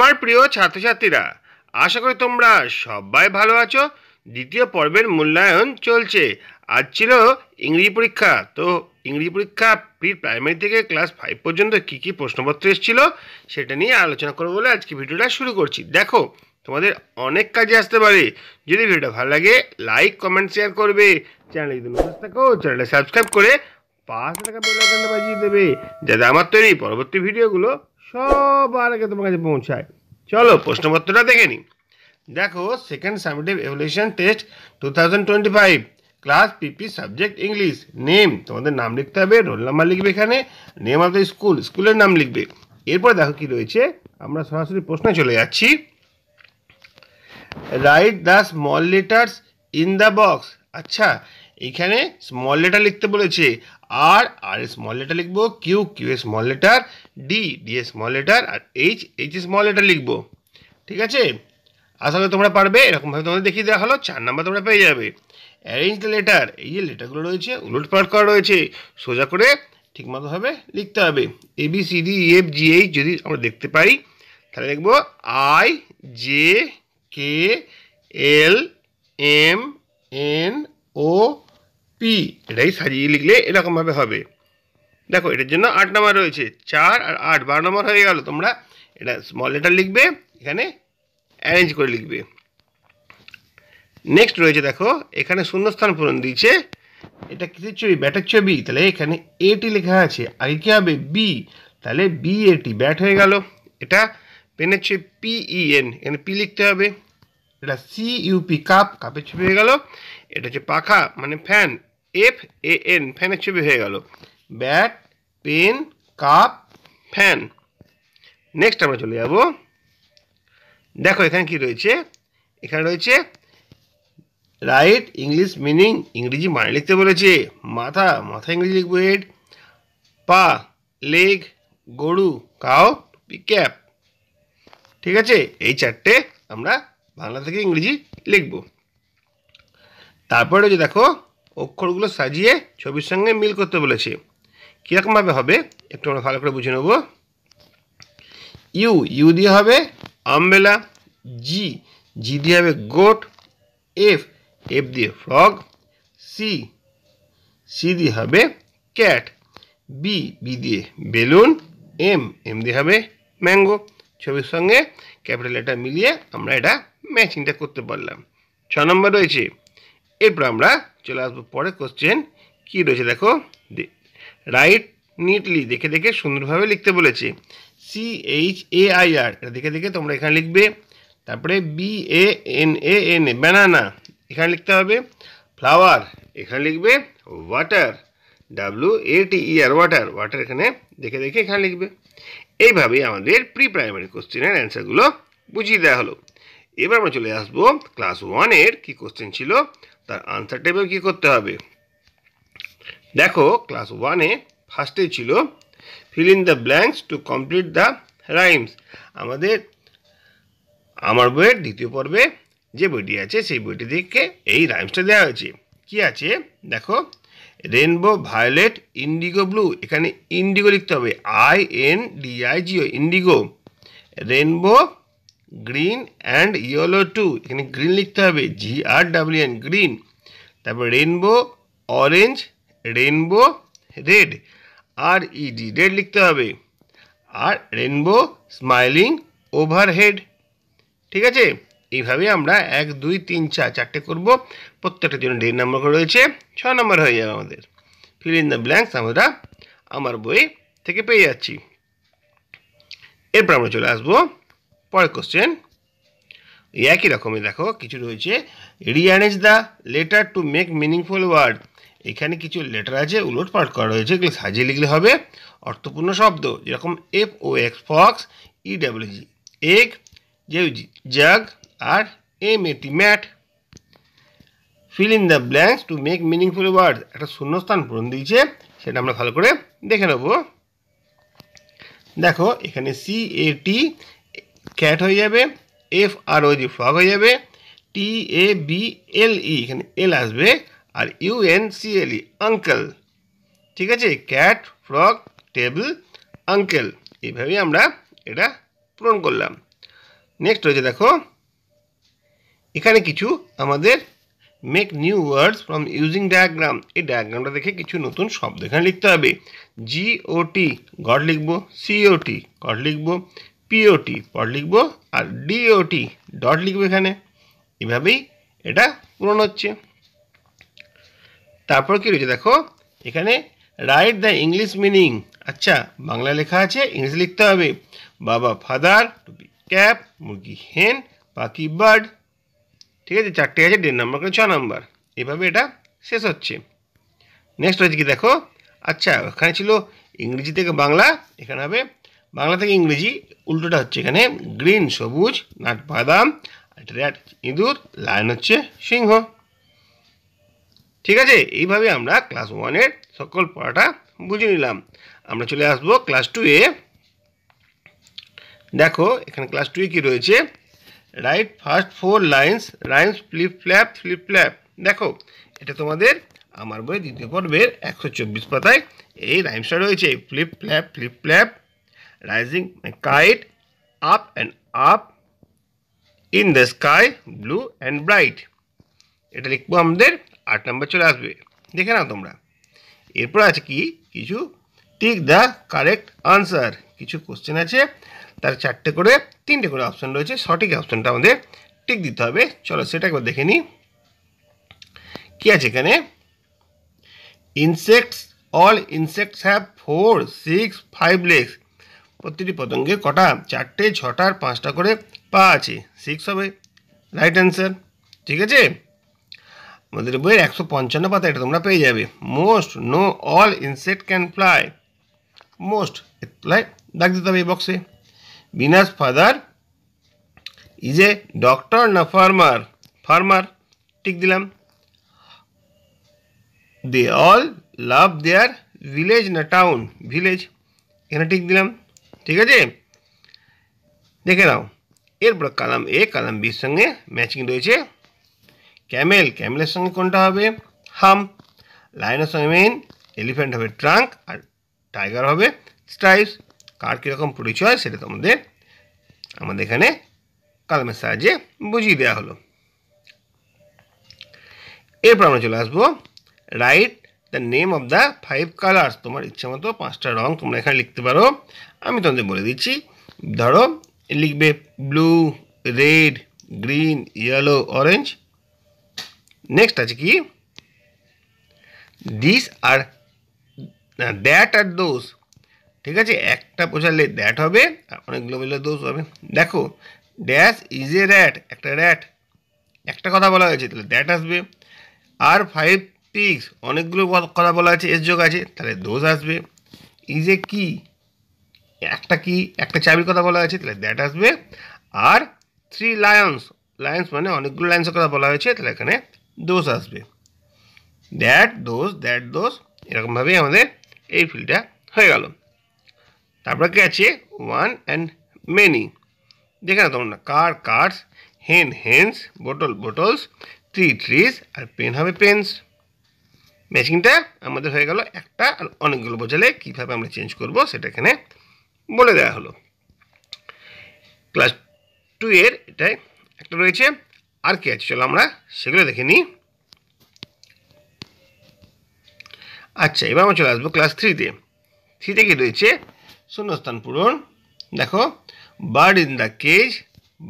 আমার প্রিয় ছাত্রছাত্রীরা, আশা করি তোমরা সবাই ভালো আছো। দ্বিতীয় পর্বের মূল্যায়ন চলছে। আজ ছিল ইংরেজি পরীক্ষা। তো ইংরেজি পরীক্ষা প্রি প্রাইমারি থেকে ক্লাস 5 পর্যন্ত কী কী প্রশ্নপত্র এসেছিল সেটা নিয়ে আলোচনা করবো বলে আজকে ভিডিওটা শুরু করছি। দেখো, তোমাদের অনেক কাজে আসতে পারে। যদি ভিডিওটা ভালো লাগে লাইক কমেন্ট শেয়ার করবে। চ্যানেলে যদি নতুন থাকো চ্যানেলটা সাবস্ক্রাইব করে পাশে থাকা বেল আইকনটা বাজিয়ে দেবে, যাতে আমার তৈরি পরবর্তী ভিডিওগুলো সবার আগে তোমার কাছে পৌঁছায়। চলো প্রশ্নপত্রটা দেখে নিই। দেখো, second summative evaluation test 2025 class PP subject English. Name, তোমাদের নাম লিখতে হবে, রোল নাম্বার লিখবে, এখানে নেম অফ দ্য স্কুল, স্কুলের নাম লিখবে। এরপর দেখো কি রয়েছে, আমরা সরাসরি প্রশ্নে চলে যাচ্ছি। Write the small letters in the box. আচ্ছা, এখানে স্মল লেটার লিখতে বলেছে। আর স্মল লেটার লিখবো, Q a small letter, D a small letter, আর এইচ এ স্মল লেটার লিখবো। ঠিক আছে, আশা করি তোমরা পারবে। এরকমভাবে তোমাদের দেখিয়ে দেওয়া হলো, 4 নাম্বার তোমরা পেয়ে যাবে। অ্যারেঞ্জ দ্য লেটার, এই যে লেটারগুলো রয়েছে উলট পালট করা রয়েছে, সোজা করে ঠিকমতোভাবে লিখতে হবে। A B C D E F G H যদি আমরা দেখতে পাই তাহলে লিখবো I J K L M N O P. এটাই সাজিয়ে লিখলে এরকমভাবে হবে। দেখো, এটার জন্য 8 নাম্বার রয়েছে, 4 আর 8 12 নাম্বার হয়ে গেল। তোমরা এটা স্মল লেটার লিখবে, এখানে অ্যারেঞ্জ করে লিখবে। নেক্সট রয়েছে, দেখো এখানে শূন্যস্থান পূরণ দিয়েছে। এটা কিসের ছবি? ব্যাটের ছবি। তাহলে এখানে এটি লেখা আছে, আগে কি হবে? বি, তাহলে বি এটি ব্যাট হয়ে গেল। এটা পেনের ছবি পিইএন, এখানে পি লিখতে হবে। এটা সিইউপি কাপ, কাপের ছবি হয়ে গেল। এটা হচ্ছে পাখা মানে ফ্যান, এফ এ এন, ফ্যানের ছবি হয়ে গেল। Bat, pen, cup, fan. Next আমরা চলে যাব। দেখো এখানে কি রয়েছে, এখানে রয়েছে রাইট ইংলিশ মিনিং, ইংরেজি মানে লিখতে বলেছে। মাথা, মাথা ইংরেজি লিখবো হেড। পা, লেগ, গরু, কাউ, ক্যাপ। ঠিক আছে, এই 4টে আমরা বাংলা থেকে ইংরেজি লিখব। তারপরে যে দেখো অক্ষরগুলো সাজিয়ে ছবির সঙ্গে মিল করতে বলেছে। কীরকমভাবে হবে একটু আমরা ভালো করে বুঝে নেব। ইউ দিয়ে হবে আমবেলা, জি দিয়ে হবে গোট, এফ দিয়ে ফ্রগ, সি দিয়ে হবে ক্যাট, বি দিয়ে বেলুন, এম দিয়ে হবে ম্যাঙ্গো। ছবির সঙ্গে ক্যাপিটাল লেটার মিলিয়ে আমরা এটা ম্যাচিংটা করতে পারলাম। 6 নম্বর রয়েছে। এরপর আমরা চলে আসবো পরে কোশ্চেন। কি রয়েছে দেখো, রাইট নিটলি, দেখে দেখে সুন্দরভাবে লিখতে বলেছে। CHAIR, এটা দেখে দেখে তোমরা এখানে লিখবে। তারপরে BANAN, ব্যানানা, এখানে লিখতে হবে। ফ্লাওয়ার, এখানে লিখবে। ওয়াটার, WATER, ওয়াটার, এখানে দেখে দেখে এখানে লিখবে। এইভাবেই আমাদের প্রি প্রাইমারি কোশ্চেনের অ্যান্সারগুলো বুঝিয়ে দেওয়া হলো। এবার আমরা চলে আসবো ক্লাস 1-এর কী কোশ্চেন ছিল তার আনসার টেবিল কী করতে হবে। দেখো, ক্লাস 1-এ ফার্স্টে ছিল feel in the blanks to complete the rhymes. আমার বইয়ের দ্বিতীয় পর্বে যে বইটি আছে সেই বইটি থেকে এই রাইমসটা দেওয়া হয়েছে। কি আছে দেখো, রেনবো, ভায়োলেট, ইন্ডিগো, ব্লু, এখানে ইন্ডিগো লিখতে হবে, INDIGO, indigo. Rainbow, green and yellow too, এখানে গ্রিন লিখতে হবে, GRWN, গ্রিন। তারপর rainbow, orange, rainbow, red, RED, red লিখতে হবে। আর রেনবো, স্মাইলিং, ওভারহেড। ঠিক আছে, এইভাবে আমরা 1 2 3 4 4টে করবো। প্রত্যেকটার জন্য 1.5 নম্বর করে রয়েছে, 6 নম্বর হয়ে যাবে আমাদের। ফিল ইন দ্য ব্ল্যাঙ্কস আমরা আমার বই থেকে পেয়ে যাচ্ছি। এরপর আমরা চলে আসবো পরের কোশ্চেন। একই রকমই দেখো কিছু রয়েছে। Rearrange the letter to make meaningful word, এখানে কিছু লেটার আছে উলট পালট করা রয়েছে, এগুলো সাজিয়ে লিখলে হবে অর্থপূর্ণ শব্দ। যেরকম FOX, fox, EWG, egg, jug, আর MAT, mat. Fill in the blanks to make meaningful word, একটা শূন্যস্থান পূরণ দিয়েছে, সেটা আমরা ভালো করে দেখে নেব। দেখো এখানে CAT, ক্যাট হয়ে যাবে। FROG, ফ্রগ হয়ে যাবে। TABLE, এখানে এল আসবে। আর UNCLE, আঙ্কেল। ঠিক আছে, ক্যাট, ফ্রগ, টেবিল, আঙ্কেল। এইভাবেই আমরা এটা পূরণ করলাম। নেক্সট রয়েছে দেখো এখানে কিছু আমাদের make new words from using diagram, এই ডায়াগ্রামটা দেখে কিছু নতুন শব্দ এখানে লিখতে হবে। GOT গড লিখবো, COT গড লিখবো, POT পট লিখবো, আর DOT ডট লিখবো এখানে। এভাবেই এটা পূরণ হচ্ছে। তারপর কি রয়েছে দেখো এখানে রাইট দ্য ইংলিশ মিনিং। আচ্ছা, বাংলা লেখা আছে, ইংলিশ লিখতে হবে। বাবা ফাদার, টুপি ক্যাপ, মুরগি হেন, পাখি বার্ড। ঠিক আছে, 4টে আছে, 1.5 নম্বর করে 6 নম্বর। এভাবে এটা শেষ হচ্ছে। নেক্সট হচ্ছে কি দেখো, আচ্ছা ওখানে ছিল ইংরেজি থেকে বাংলা, এখানে হবে বাংলা থেকে ইংরেজি, উল্টোটা হচ্ছে এখানে গ্রিন সবুজ, নাট বাদাম, র্যাট ইঁদুর, লায়ন হচ্ছে সিংহ। ঠিক আছে, এইভাবে আমরা ক্লাস 1-এর সকল পড়াটা বুঝে নিলাম। আমরা চলে আসবো ক্লাস 2-এ। দেখো এখানে ক্লাস 2-এ কি রয়েছে, write first 4 lines rhymes flip flap flip flap. দেখো এটা তোমাদের আমার বই 2য় পর্বের 124 পাতায় এই রাইমসটা রয়েছে। Flip flap flip flap, rising kite, up and up, in the sky blue and bright. এটা লিখবো, আমাদের 8 নম্বর চলে আসবে, দেখে নাও তোমরা। এরপর আছে কি কিছু টিক দ্য কারেক্ট আনসার, কিছু কোশ্চেন আছে, তার 3টে করে অপশন রয়েছে, সঠিক অপশনটা আমাদের টিক দিতে হবে। চলো সেটা একবার দেখে নিই। কি আছে এখানে, insects, all insects have 4, 6, 5 legs। প্রতিটি পতঙ্গের কটা, 4টে, 6টা আর 5টা করে পা আছে, 6 হবে রাইট অ্যান্সার। ঠিক আছে, আমাদের বইয়ের 155 পাতা এটা তোমরা পেয়ে যাবে। Most, no all insect can fly, most fly দাগ দিতে হবে এই বক্সে। বিনাস ফাদার ইজ এ ডক্টর না ফার্মার, ফার্মার ঠিক দিলাম। They all love their village না টাউন, ভিলেজ, এখানে ঠিক দিলাম। ঠিক আছে, দেখে নাও। এরপর কালাম এ কালাম বির সঙ্গে ম্যাচিং রয়েছে। ক্যামেল, ক্যামেলের সঙ্গে কোনটা হবে, হাম। লায়নের সঙ্গে মেইন, এলিফ্যান্ট হবে ট্রাঙ্ক, আর টাইগার হবে স্ট্রাইপস। কার কীরকম পরিচয় সেটা তোমাদের আমাদের এখানে কালামের সাহায্যে বুঝিয়ে দেওয়া হলো। এরপর আমরা চলে আসবো write the name of the 5 colours. তোমার ইচ্ছা মতো 5টা রং তোমরা এখানে লিখতে পারো, আমি তোমাদের বলে দিচ্ছি। ধরো লিখবে blue, red, green, yellow, orange. Next আছে কি, দিস আর দ্যাট আর দোজ। ঠিক আছে, একটা বোঝালে দ্যাট হবে, আর অনেকগুলো বললে দোজ হবে। দেখো ড্যাশ ইজ এ র্যাট, একটা র্যাট, একটা কথা বলা হয়েছে তাহলে দ্যাট আসবে। আর 5 pigs, অনেকগুলো কথা বলা আছে, এস যোগ আছে, তাহলে দোজ আসবে। ইজ এ কি, একটা কি, একটা চাবির কথা বলা হয়েছে, তাহলে দ্যাট আসবে। আর 3 lions, লায়ন্স মানে অনেকগুলো লাইন্সের কথা বলা হয়েছে, তাহলে এখানে দোজ আসবে। দ্যাট দোজ, এরকমভাবেই আমাদের এই ফিল্ডটা হয়ে গেল। তারপর কি আছে, 1 and many, দেখে না তোমরা, car cars, hen hens, bottle bottles, tree trees, আর পেন হবে পেন্স। ম্যাচিংটা আমাদের হয়ে গেল। একটা আর অনেকগুলো বোঝালে কীভাবে আমরা চেঞ্জ করব সেটা এখানে বলে দেওয়া হলো। ক্লাস 2-এর এটাই একটা রয়েছে। আর কি আছে চলো আমরা সেগুলো দেখে নিই। আচ্ছা, এবার আমরা চলে আসবো ক্লাস 3-তে। 3-তে কি রয়েছে, শূন্যস্থান পূরণ। দেখো bird in the cage,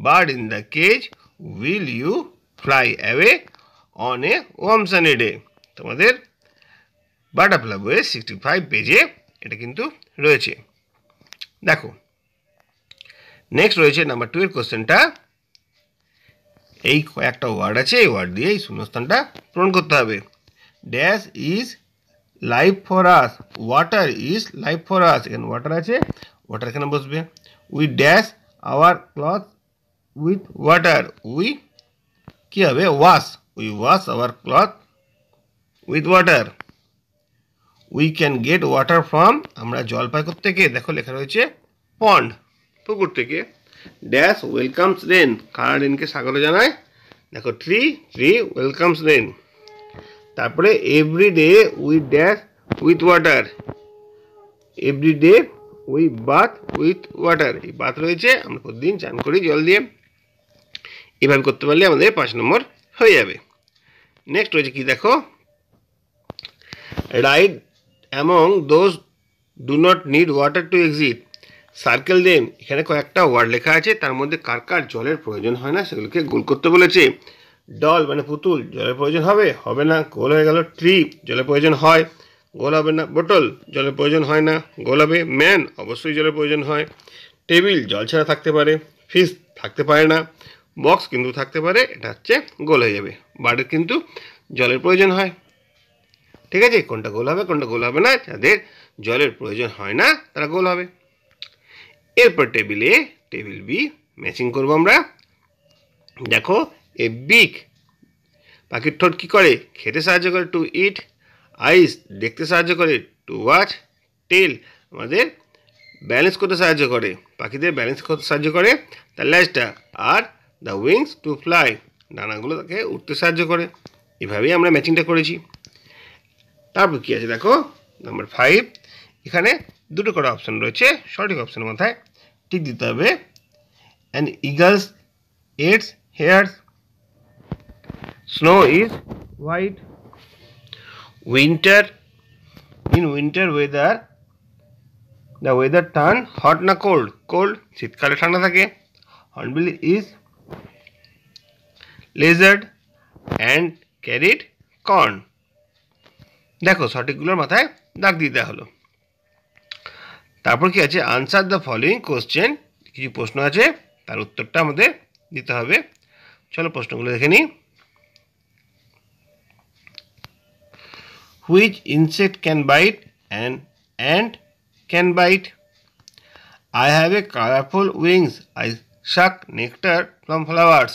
bird in the cage, will you fly away on a warm sunny day. তোমাদের বাটারফ্লাই বইয়ে 65 পেজে এটা কিন্তু রয়েছে। দেখো নেক্সট রয়েছে নাম্বার 2-এর কোশ্চেনটা। এই কয়েকটা ওয়ার্ড আছে, এই ওয়ার্ড দিয়ে এই শূন্যস্থানটা পূরণ করতে হবে। Dash is life for us, water is life for us, এখানে ওয়াটার আছে, ওয়াটার এখানে বসবে। We dash our cloth with water, we কী হবে, wash, we wash our cloth with water. We can get water from, আমরা জল পাই থেকে, দেখো লেখা রয়েছে পন্ড, পুকুর থেকে। ড্যাশ ওয়েলকামস রেন, কারা রেনকে স্বাগত জানায়, দেখো ট্রি ওয়েলকামস রেন। তারপরে every day we dash with water, every day we bath with water, এই বাথ রয়েছে, আমরা প্রতিদিন চান করি জল দিয়ে। এইভাবে করতে পারলে আমাদের 5 নম্বর হয়ে যাবে। নেক্সট রয়েছে কি দেখো, right among those do not need water to exit circle them. এখানে কয়েকটা ওয়ার্ড লেখা আছে, তার মধ্যে কার কার জলের প্রয়োজন হয় না সেগুলোকে গোল করতে বলেছে। ডল মানে পুতুল, জলের প্রয়োজন হবে, হবে না, গোল হয়ে গেল। ট্রি, জলের প্রয়োজন হয়, গোল হবে না। বোতল, জলের প্রয়োজন হয় না, গোল হবে। ম্যান, অবশ্যই জলের প্রয়োজন হয়। টেবিল, জল ছাড়া থাকতে পারে। ফিশ, থাকতে পারে না। বক্স কিন্তু থাকতে পারে, এটা হচ্ছে গোল হয়ে যাবে। বার্ডের কিন্তু জলের প্রয়োজন হয়। ঠিক আছে, কোনটা গোল হবে কোনটা গোল হবে না, যাদের জলের প্রয়োজন হয় না তারা গোল হবে। এরপর টেবিলে, টেবিল বি ম্যাচিং করবো আমরা। দেখো, এ বিগ, পাখির ঠোঁট কী করে, খেতে সাহায্য করে, টু ইট। আইস, দেখতে সাহায্য করে, টু ওয়াচ। টেল, আমাদের ব্যালেন্স করতে সাহায্য করে, পাখিদের ব্যালেন্স করতে সাহায্য করে তার লেজটা। আর দ্য উইংস, টু ফ্লাই, ডানাগুলো তাকে উঠতে সাহায্য করে। এভাবেই আমরা ম্যাচিংটা করেছি। তারপর কী আছে দেখো, নাম্বার 5, এখানে দুটো করে অপশান রয়েছে, সঠিক অপশানের মাথায় ঠিক দিতে হবে। And eagles eats hares, snow is white, winter, in winter weather the weather turn hot না কোল্ড, কোল্ড, শীতকালে ঠান্ডা থাকে। Hornbill is lizard and carried corn. দেখো, সঠিকগুলোর মাথায় দাগ দিতে হলো। তারপর কি আছে, আনসার দ্য ফলোয়িং কোশ্চেন, কিছু প্রশ্ন আছে তার উত্তরটা আমাদের দিতে হবে। চলো প্রশ্নগুলো দেখে নিই। Which insect can bite and ant can bite? I have a colorful wings, I suck nectar from flowers.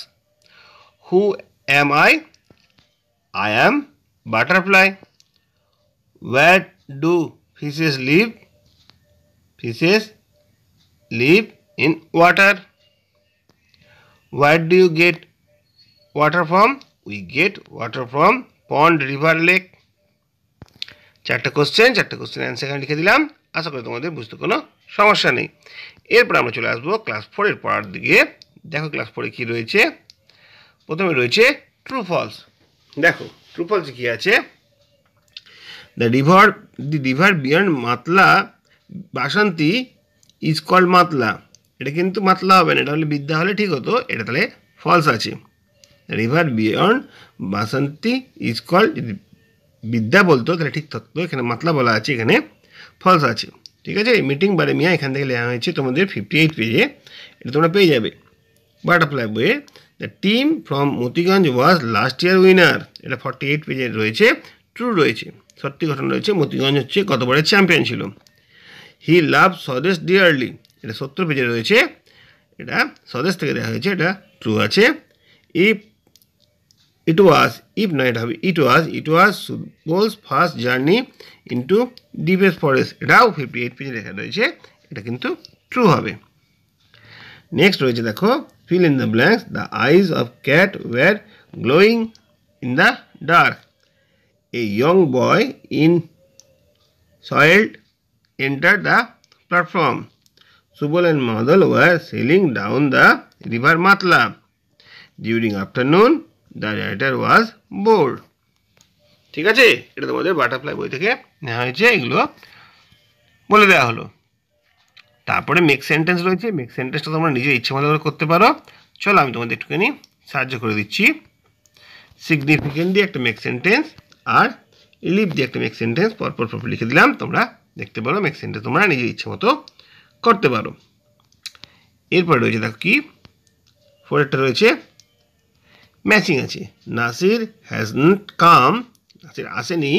Who am I am butterfly. Where do fishes live? Fishes live in water. Where do you get water from? We get water from pond, river, lake. চারটা question answer এখানে লিখে দিলাম। আশা করি তোমাদের বুঝতে কোনো সমস্যা নেই। এরপর আমরা চলে আসবো ক্লাস 4-এর পড়ার দিকে। দেখো ক্লাস 4-এ কী রয়েছে। প্রথমে রয়েছে ট্রু ফলস। দেখো ট্রু ফলসে কী আছে, the river beyond Matla Basanti is called Matla. এটা কিন্তু মাতলা হবে না, এটা হলে বিদ্যা হলে ঠিক হতো, এটা তাহলে ফলস আছে। River beyond Basanti is called, Vidya বলতো তাহলে ঠিক থাকতো, এখানে মাতলা বলা আছে, এখানে ফলস আছে। ঠিক আছে, মিটিং বারে মিয়া এখান থেকে লেখা হয়েছে তোমাদের 58 পেজে, এটা তোমরা পেয়ে যাবে বাটারফ্লাই বইয়ে। The team from Motiganj was last year winner, এটা 48 পেজে রয়েছে, ট্রু রয়েছে, সত্যি ঘটনা রয়েছে, মতিগঞ্জ হচ্ছে গতবারের চ্যাম্পিয়ন ছিল। হি লাভ স্বদেশ ডিয়ারলি, এটা 70 পেজে রয়েছে, এটা স্বদেশ থেকে দেওয়া হয়েছে, এটা ট্রু আছে। It was Subbol's first journey into deepest forest, এটাও 58 পেজে লেখা রয়েছে, এটা কিন্তু ট্রু হবে। নেক্সট রয়েছে দেখো, fill in the blanks, the eyes of cat were glowing in the dark. A young boy in soiled entered the platform. Subol and Madal were sailing down the river Matla. During afternoon, the writer was bored. ঠিক আছে, এটা তোমাদের butterfly বই থেকে নেওয়া হয়েছে, এগুলো বলে দেওয়া হলো। তারপরে মেক সেন্টেন্স রয়েছে, মেক সেন্টেন্সটা তোমরা নিজের ইচ্ছে মতো করে করতে পারো। চলো আমি তোমাদের একটুখানি সাহায্য করে দিচ্ছি। সিগনিফিকেন্ট দিয়ে একটা মেক সেন্টেন্স আর লিভ দিয়ে একটা মেক সেন্টেন্স পরপর লিখে দিলাম, তোমরা দেখতে পারো মেক সেন্টেন্স তোমরা নিজের ইচ্ছে মতো করতে পারো। এরপরে রয়েছে দেখো কি, 4-এরটা রয়েছে ম্যাচিং আছে। Nasir has not come, Nasir আসেনি,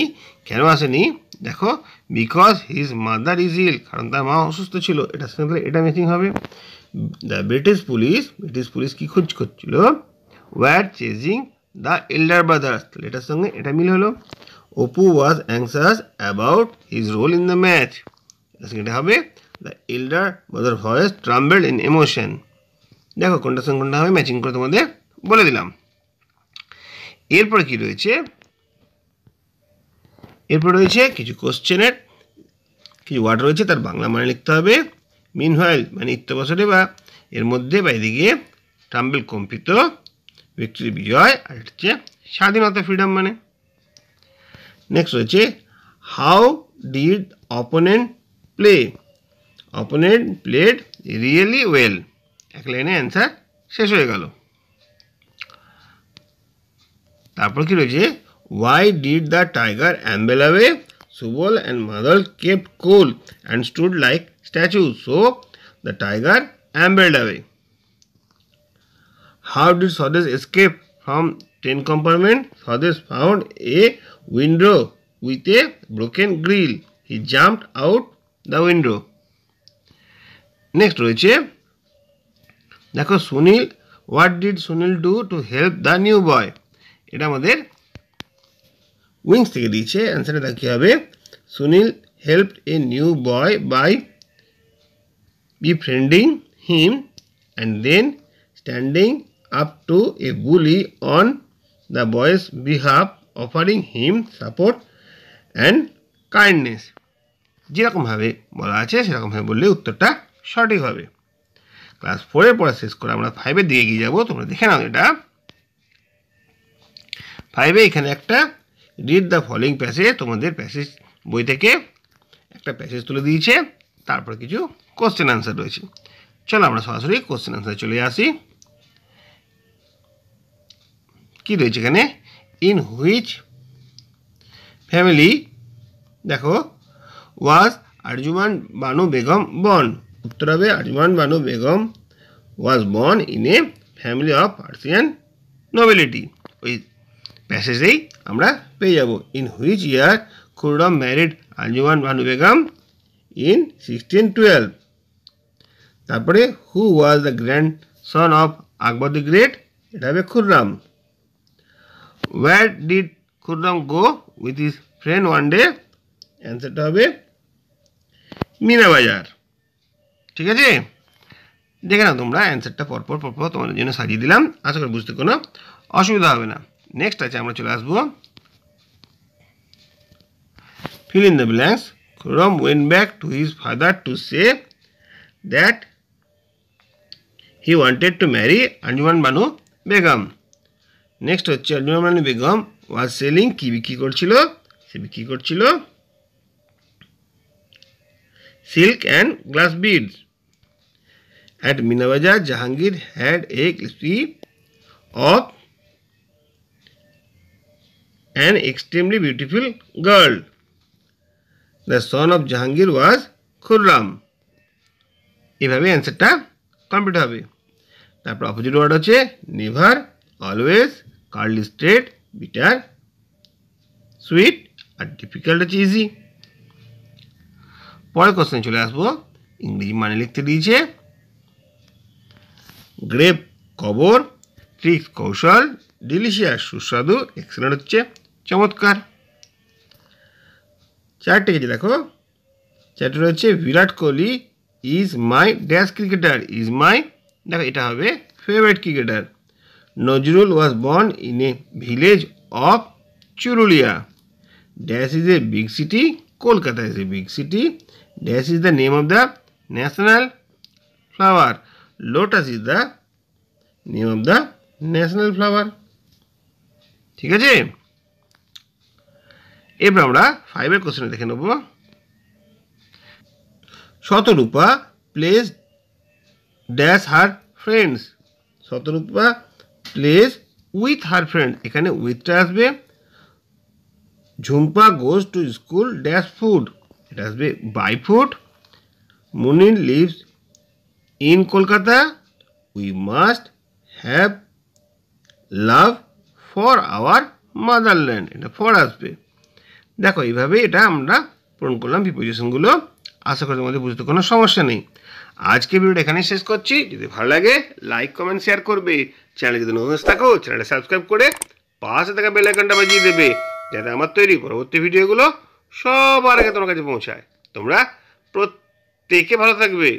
কেন আসেনি দেখো, because his mother is ill, কারণ তার মা অসুস্থ ছিল, এটার সঙ্গে এটা ম্যাচিং হবে। দ্য ব্রিটিশ পুলিশ কি খোঁজ করছিল, were chasing the elder brothers, তাহলে এটার সঙ্গে এটা মিল হলো। Apu was anxious about his role in the match, এটার সঙ্গে এটা হবে। The elder brother voice trembled in emotion. দেখো কোনটার সঙ্গে কোনটা হবে ম্যাচিং করে তোমাদের বলে দিলাম। এরপরে কি রয়েছে, এরপর রয়েছে কিছু কোশ্চেনের কিছু ওয়ার্ড রয়েছে, তার বাংলা মানে লিখতে হবে। মিনহোয়াইল মানে ইত্যবসরে বা এর মধ্যে বা এদিকে, ট্রাম্বল কম্পিত, ভিক্টরি বিজয়, আর এটা হচ্ছে স্বাধীনতা ফ্রিডম মানে। নেক্সট রয়েছে how did opponent play, opponent played really well, এক লাইনে অ্যান্সার শেষ হয়ে গেল। তারপর কি রয়েছে why did the tiger amble away, Subal and Madal kept cool and stood like statue, so the tiger ambled away. How did Swades escape from train compartment? Swades found a window with a broken grill. He jumped out the window. Next রয়েছে দেখো Sunil, what did Sunil do to help the new boy? এটা আমাদের wings থেকে দিয়েছে, অ্যান্সারটা দেখি হবে Sunil helped a new boy by befriending him and then standing up to a bully on the boy's behalf, offering him support and kindness. যেরকমভাবে বলা আছে সেরকমভাবে বললে উত্তরটা সঠিক হবে। ক্লাস 4-এর পড়া শেষ করে আমরা 5-এর দিকে এগিয়ে যাবো। তোমরা দেখে নাও এটা 5-এ এখানে একটা রিড দ্য ফলোইং প্যাসেজ, তোমাদের প্যাসেজ বই থেকে একটা প্যাসেজ তুলে দিয়েছে, তারপর কিছু কোশ্চেন আনসার রয়েছে। চলো আমরা সরাসরি কোশ্চেন আনসার চলে আসি। কি রয়েছে এখানে, ইন হুইচ ফ্যামিলি দেখো ওয়াজ আরজুমান বানু বেগম বর্ন, উত্তর হবে Arjumand Banu Begum was born in a family of Persian nobility. ওই প্যাসেজেই আমরা পেয়ে যাব in which year Khurram married Arjumand Banu Begum in 1612। তারপরে who was the grandson of Akbar the great, এটা হবে Khurram. Where did Khurram go with his friend one day? অ্যান্সারটা হবে মিনা বাজার। ঠিক আছে, দেখে নাও তোমরা অ্যান্সারটা পরপর তোমাদের জন্য সাজিয়ে দিলাম, আশা করি বুঝতে কোনো অসুবিধা হবে না। নেক্সট আছে আমরা চলে আসবো fill in the blanks. Khurram went back to his father to say that he wanted to marry Anjuman Banu Begum. Next হচ্ছে আরজুমান বানু বেগম ওয়াজ সেলিং, কি বিক্রি করছিল, সে বিক্রি করছিল silk and glass beads. At Meena Bazaar Jahangir had a recipe of an extremely beautiful girl, the son of Jahangir was Khurram. এভাবে অ্যান্সারটা complete হবে। তারপর অপোজিট ওয়ার্ড হচ্ছে never, always, curly straight, bitter, sweet, আর ডিফিকাল্ট হচ্ছে ইজি। পরের কোশ্চেন চলে আসবো, ইংরেজি মানে লিখতে দিয়েছে গ্রেপ কবর, ট্রিক্স কৌশল, ডিলিশিয়াস সুস্বাদু, এক্সেলেন্ট হচ্ছে চমৎকার। চারটে কেজি দেখো, চারটে রয়েছে Virat Kohli is my dash cricketer, is my দেখো এটা হবে favourite cricketer. Nazrul was born in a village of Churulia. Dash is a big city. Kolkata is a big city. Dash is the name of the national flower. Lotus is the name of the national flower. ঠিক আছে, এবার আমরা 5-এর কোশ্চেনে দেখে নেব। Shatarupa plays dash her friends, Shatarupa plays with her friend, এখানে উইথটা আসবে। Jhumpa goes to school dash foot, এটা আসবে by foot. Munir lives in Kolkata, we must have love for our motherland, এটা ফর আসবে। দেখো এইভাবে এটা আমরা পূরণ করলাম প্রিপোজিশনগুলো। আশা করি তোমাদের বুঝতে কোনো সমস্যা নেই। আজকে ভিডিওটা এখানেই শেষ করছি। যদি ভালো লাগে লাইক কমেন্ট শেয়ার করবে, চ্যানেলে যদি নতুন থাকো চ্যানেলটা সাবস্ক্রাইব করে পাশে থাকা বেল আইকনটা বাজিয়ে দেবে, যাতে আমার তৈরি পরবর্তী ভিডিওগুলো সবার আগে তোমার কাছে পৌঁছায়। তোমরা প্রত্যেকে ভালো থাকবে।